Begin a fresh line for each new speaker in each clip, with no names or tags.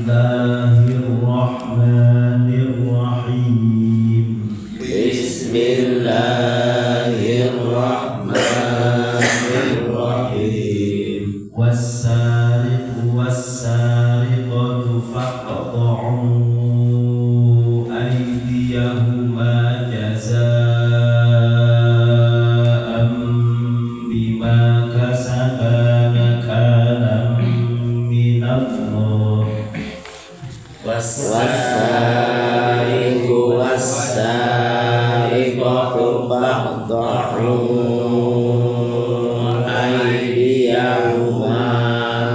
Bismillahirrahmanirrahim.
Bismillahirrahmanirrahim.
Was-sariqu was-sariqatu faqta'u aydiyahuma jazaa'an bima kasaba nakalan minallah.
Was-sariqu was-sariqatu faqta'u aydiyahuma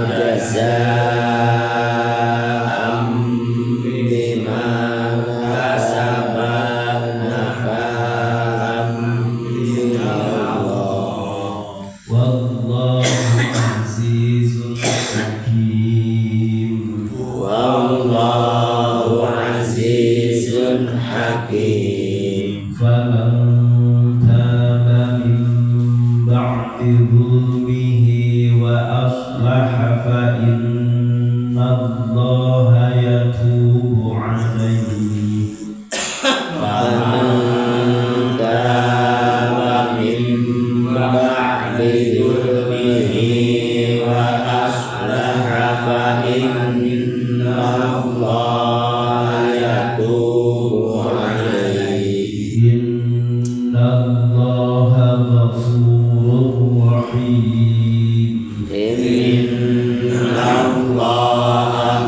jazaa'an bima kasaba nakalan minallah.
Wallahu azizun hakim.
Wallahu azizun hakim.
Faman taba min ba'di dhulmihi wa aslaha fa innallaha yatubu alayhi.
Faman taba min ba'di dzulmihi wa aslaha fa innallaha yatubu alaihi.
Innallaha ghafurur rahim.
Innallaha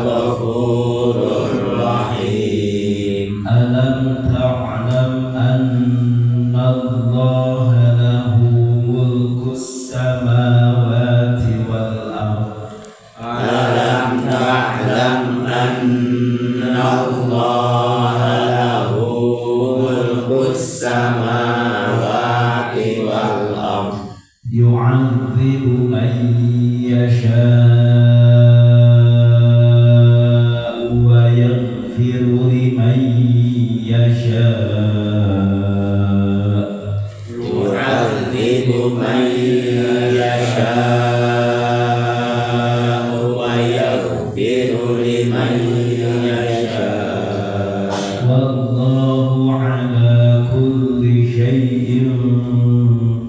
ghafurur rahim.
Alam ta'lam anna Allaha lahu mulkus samawati wal ardh.
Alam ta'lam anna Allaha lahu mulkus samawati wal ardh.
Yu'adzibu man yasha'u wa yaghfiru liman yasha'.
Yu'adzibu man yasha'u wa yaghfiru liman yasha'u.
Wallahu ala kulli syai'in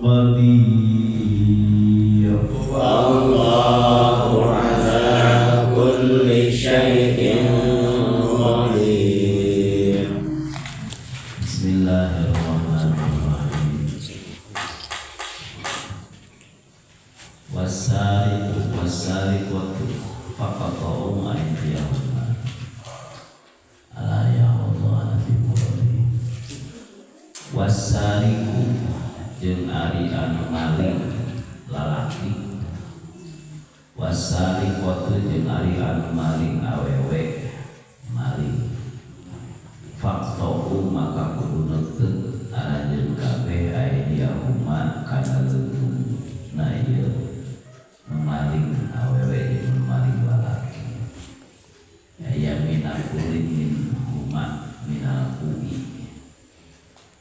qadir.
Wallahu ala kulli syai'in qadir.
Bismillahirrahmanirrahim. Was-sariqu was-sariqatu faqta'u aydiyahuma. Ala ya Allah nabi mulai. Was-sariqu jeung ari anu maling lalaki. Was-sariqatu jeung ari anu maling awewe maling. Faqta'u maka kudu neuteun arajeun kabeh aydiyahuma kana leutung na ieu maling awewe jeung maling lalaki. Ya minal kulin min huma minal kui.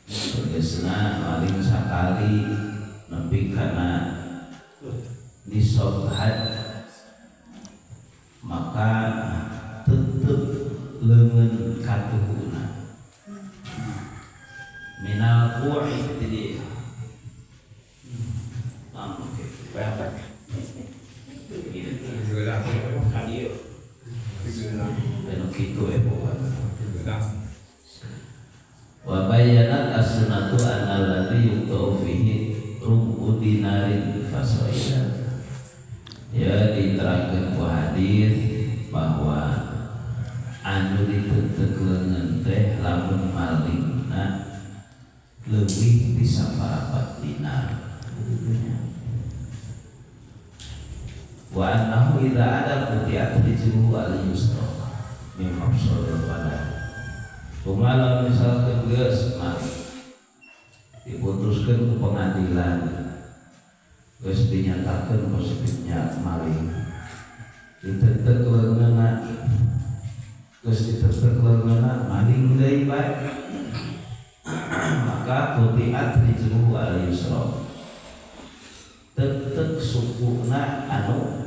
Tegasna maling sakali nepi kana nisab had maka tetep leungeun katuhuna. Minal kui jadi oke berapa kadio beno kitu wa bayanat as-sunnatu anna alladhi yuqta'u fihi rubu dinarin fasaida. Ya diterangkeun ku hadis bahwa anu diteuteuk leungeun teh lamun malingna leuwih ti saparapat dinar. Wa annahu idza ada qutiat rijluhu al-yusra min mafsadil badan. Kumaha misalkan geus diputuskeun ku pengadilan geus dinyatakeun positifnya maling diteuteuk leungeunna geus diteuteuk leungeunna maling deui bae maka qutiat rijluhu al-yusra teuteuk sukuna anu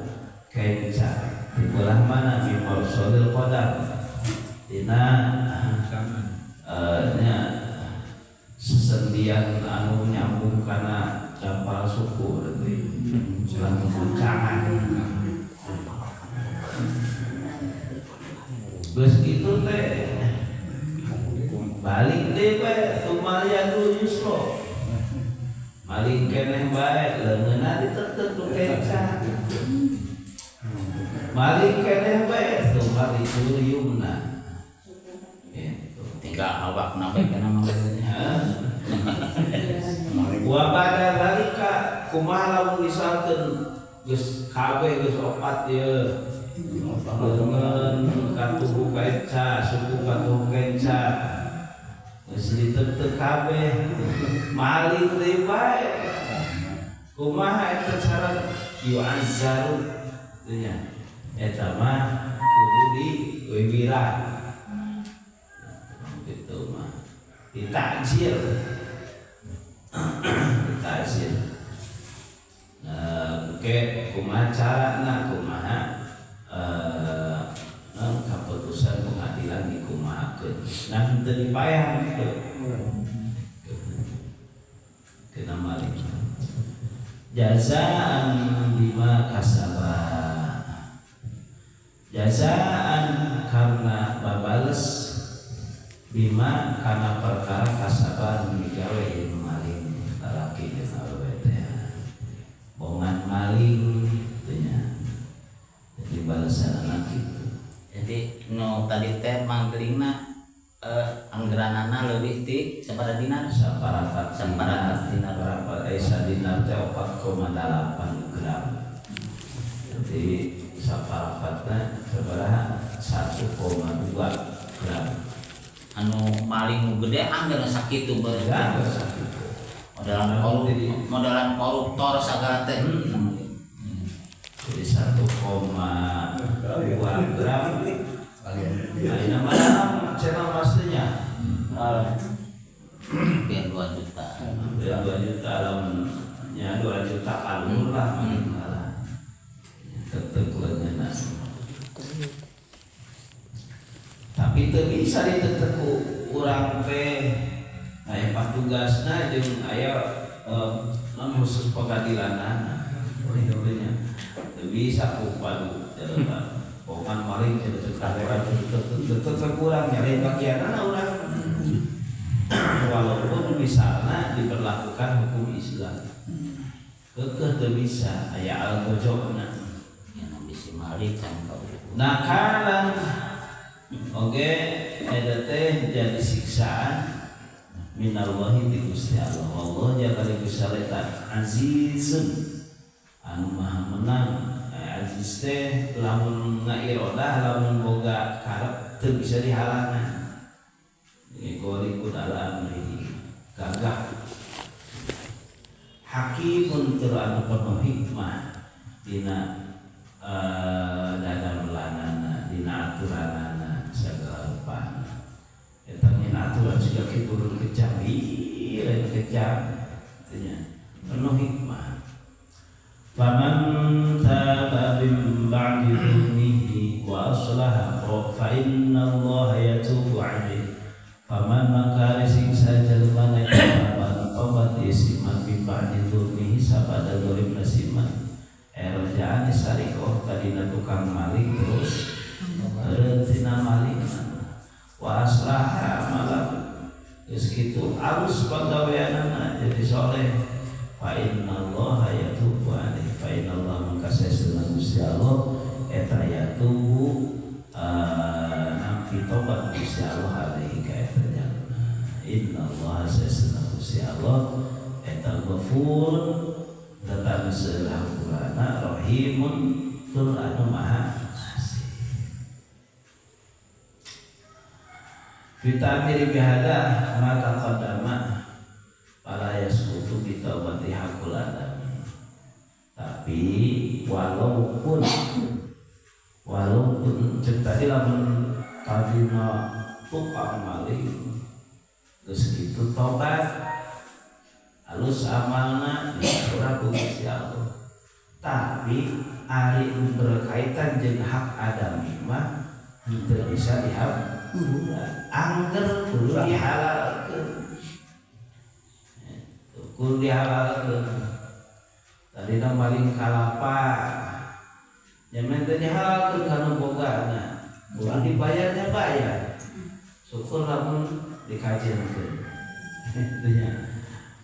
kenca di belah mana di Marsolil Qadar dina nya sesendian anu nyambung kana dampal suku ulang guncangan geus kitu teh balik deui we tumalyadu yusro balik keneh bae leungeunna ditetep ku keca balik keneh bae tumari yumna
tinggal awak nabe kana mangga
wa pada zalika kumaha lamun misalkeun geus kabeh geus opat ieu leungeun katubuh keca suku katubuh keca geus ditetep kabeh malih deui bae kumaha eta cara yu'azzaru nya eta mah kudu diwiwirah gitu mah ditakjil ditakjil oke kumaha carana kumaha keputusan pengadilan dikumahakeun nah teu dipayah kitu kena malik jazaan bima kasaba jazaan karena babales bima kana perkara kasaban digawe ieu maling lalaki jeung awewe teh bongan maling teh nya jadi balasan anak kitu
jadi no tadi teh manggelingna anggaranana leuwih ti sabaraha dinar
saparapat
dinar
berapa esa dinar teh 4,8 gram jadi saparapatna sabaraha 1,2 gram
anu maling nu gede anggar sakitu beureuh modalan koruptor sagala teh
jadi 1,2 gram ini mana channel pastinya
biar 2 juta
ya 2 juta alamnya 2 juta kalur lah malah tetep leungeunna tapi teu bisa diteteku urang teh aya patugasna jeung aya khusus pengadilanana itu nya teu bisa ku padu jalan pokoknya maling jadi tetep kurang nyari bagianana urang walaupun misalnya diberlakukan hukum Islam kekeh teu bisa aya al-gojobna
yang bisa maling can kau
nakalan oke eta teh jadi siksaan minallahi ti Gusti Allah Allah jalla gusaleta azizun anu maha menang aziz teh lamun ngairodah lamun boga karep teu bisa dihalangan ngegorikun ala amri gagah hakimun tur anu penuh hikmah dina dadamelanana dina aturanana sagala rupana eta ngina aturan siga kitu kejam lain kejam tanya penuh hikmah faman taba min ba'di dzulmihi wa aslaha fa innallaha yatubu 'alaihi faman maka siksa jalma nek tobat isiman min ba'di dzulmihi sabada zalim nasiman erjaan disarikoh kadina tukang maling terus reuntina maling wa aslaha malah geus kitu alus pagaweanana jadi soleh fa innallaha yatubu alaihi fa innallaha maka sesuna Gusti Allah eta yatubu nampi tobat Gusti Allah alaihi ka eta jalma innallaha sesuna Gusti Allah eta ghafur tetap selampurana rahimun tur anu maha kasih fitamiri bihada mata qadama pala yaskutu bitawati hakul adam tapi walaupun cek tadi lamun kadina tukang maling geus kitu tobat halus amalna diatur ku Gusti Allah tapi ari berkaitan jeung hak adami mah teu bisa angger kudu dihalalkeun. Kudu dihalalkeun. Tadi maling kalapa nyaman teh dihalalkeun kana bogana. Kudu dibayarnya bayar. Syukur lamun dikajiankeun. Itu nya.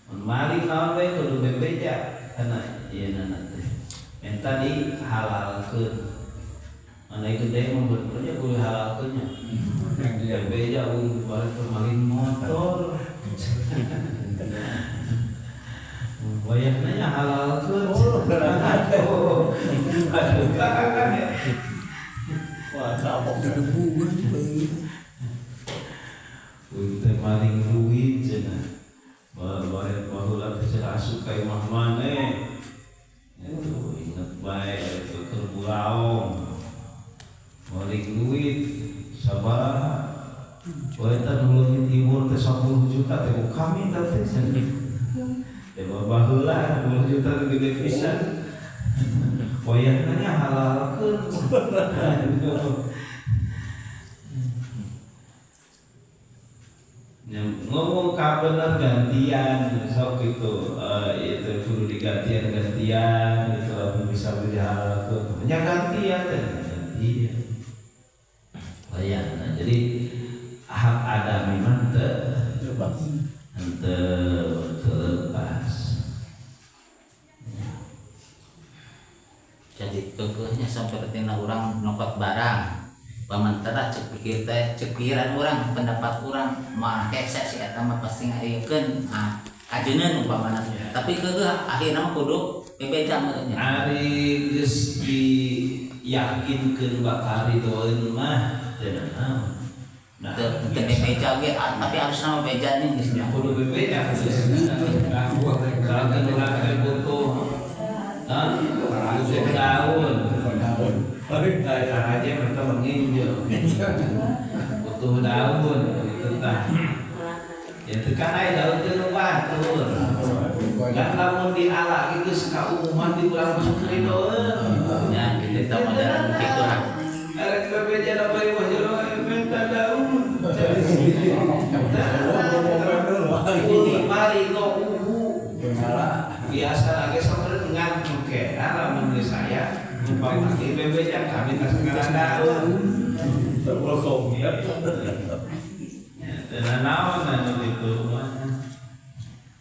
Mun maling naon we kudu bebeja kana ieu teh. Eta dihalalkeun. Mana gede membentuknya kudu halalkeunnya. Bebeja ulun balik maling motor. Wayahna halalkeun. Aduh kan ya. Wah, kapok debugan beung. Teh maling duit cenah. Baheula teh cenah asup ka imah maneh. Ingat bae itu keur bulaong. Maling duit sabaraha. Poe teh nulungi timur teh 10 juta teh kami teh cenah. Teh baheula 10 juta teh gede pisan. Wayahna nya halalkeun. Ngomong kabener gantian sok itu itu kudu digantian itu bisa dihalalkeun nya gantian. Wayahna jadi hak adami mah teu lepas.
Jadi kekehnya seperti orang nokot barang pamantara cek pikir teh cek pikiran orang pendapat orang mah hese si eta mah pasti ngaeukeun ajeuneuh umpamana tapi kekeh akhirna mah kudu bebeja meunya
ari geus diyakinkeun bakal ridoeun mah teu naon. Nah,
teu bebeja ge tapi harus nama beja nih geus
kudu bebeja geus. Kalau urang butuh daun. Aja mereka menginjau. Butuh daun gitu tah. Ya tekan aya daun teu batur. Kan lamun diala gitu sakaumuman di ulang masuk ridoeun.
Ya kita modern kitu lah.
Arek bebeja da bae mah jero minta daun. Ini mari no biasa lagi sampai dengan oke, lamun saya umpama di bebeja kami kasih daun. Terpokok ya. Dan naon anu itu mah.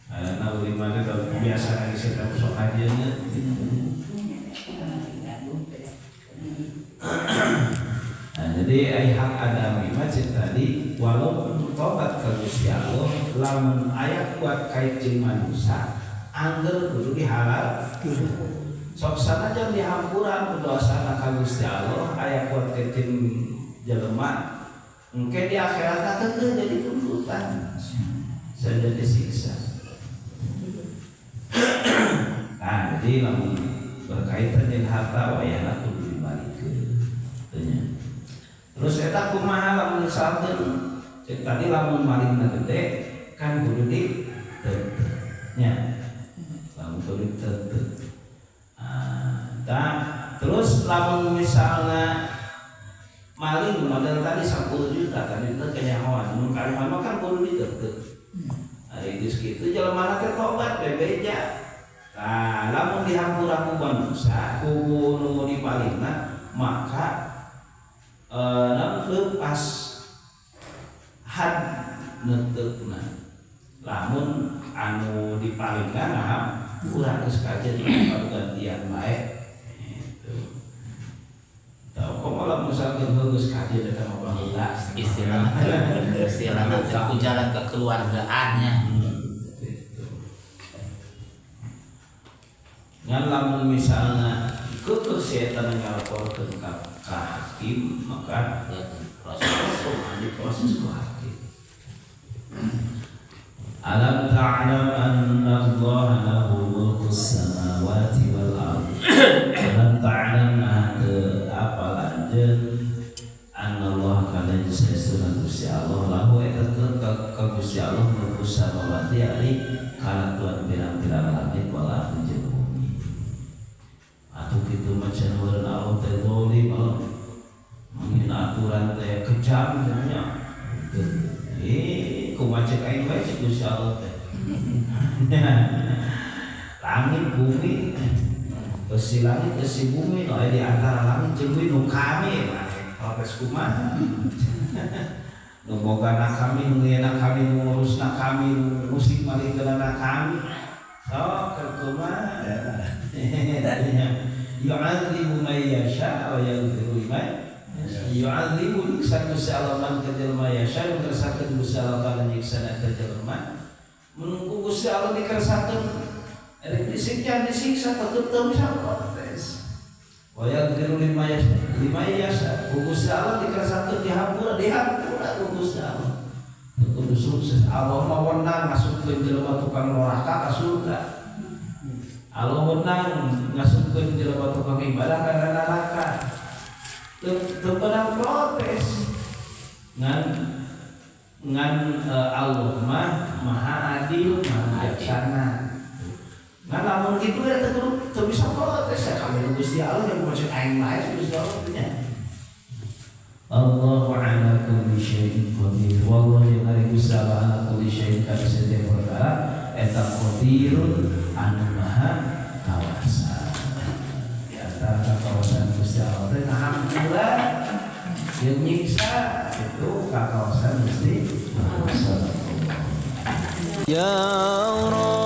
Ana uli mana biasa lagi saya sok ajeuna. Jadi hak adami mah tadi walaupun tobat ka Gusti Allah lamun aya kuat kait jeung manusia angger kudu dihalal. Sok sanajan dihampuran dosana ka Gusti Allah aya kuat kait jeung jelema engke di akhirat teh jadi tuntutan saja disiksa. Nah, jadi lamun berkaitan dengan harta wayahna kudu dibalikeun. Terus eta kumaha lamun misalkeun cek tadi lamun malingna gede kan kudu diteuteuh nya. Lamun kudu diteuteuh. Terus lamun misalna maling modal tadi 10 juta tadi teh kenyahoan mun kalimat kan kudu diteuteuh. Ari geus kitu jelema teh tobat bebeja. Tah lamun dihampura ku manusia ku nu dipalingna maka lepas had neteukna lamun anu dipalingkan urang geus kajen gantian bae gitu. Tau komo misalkan geus kajen eta mah baheula
istilahna ku jalan kekeluargaannya
gitu. Ngan lamun misalna keukeus si eta ngalaporkeun ka hakim maka proses ku hakim. Alam ta'lam anna Allah lahu mulku samawati wal ardh. Alam ta'lam apa lanjeun anna Allah kana saestuna Gusti Allah lahu eta ka Gusti Allah mulku samawati ari kana tuan pirang-pirang langit wal ardh jeung bumi. Atuh kitu mah can meureun Allah teh zalim mungkin aturan teh kejam nya kumaha cek aing bae cek Gusti Allah teh langit bumi si langit si bumi no di antara langit jeung bumi nu kami proses kumaha nu bogana kami nu ngeuna kami nu ngurusna kami nu musik malikeunna kami kumaha yu'adzibu man yasha wa yaghfiru liman yu'adzibu nyiksa Gusti Allah man ka jelema yasha kersakeun Gusti Allah kana nyiksa ka jelema menunggu Gusti Allah dikersakeun ari disiksa tetep bisa protes wa yaghfiru liman yasha Gusti Allah dikersakeun dihampura ku Gusti Allah kudu sukses Allah mah wenang masukkeun jelema tukang neraka ka surga Allah menang ngasupkeun jelema tukang ibadah ka neraka teu pernah protes ngan Allah mah maha adil maha bijaksana ngan lamun kitu ya teu bisa protes ya kami Gusti Allah yang macam aing lain Gusti Allah punya Allahu ala kulli syai'in qadir wallahi la Gusti Allah ala kulli syai'in kana setiap perkara eta qadirun anu maha kawasa di antara kawasan Gusti Allah teh alhamdulillah yang nyiksa itu kawasan Gusti Allah. Ya Allah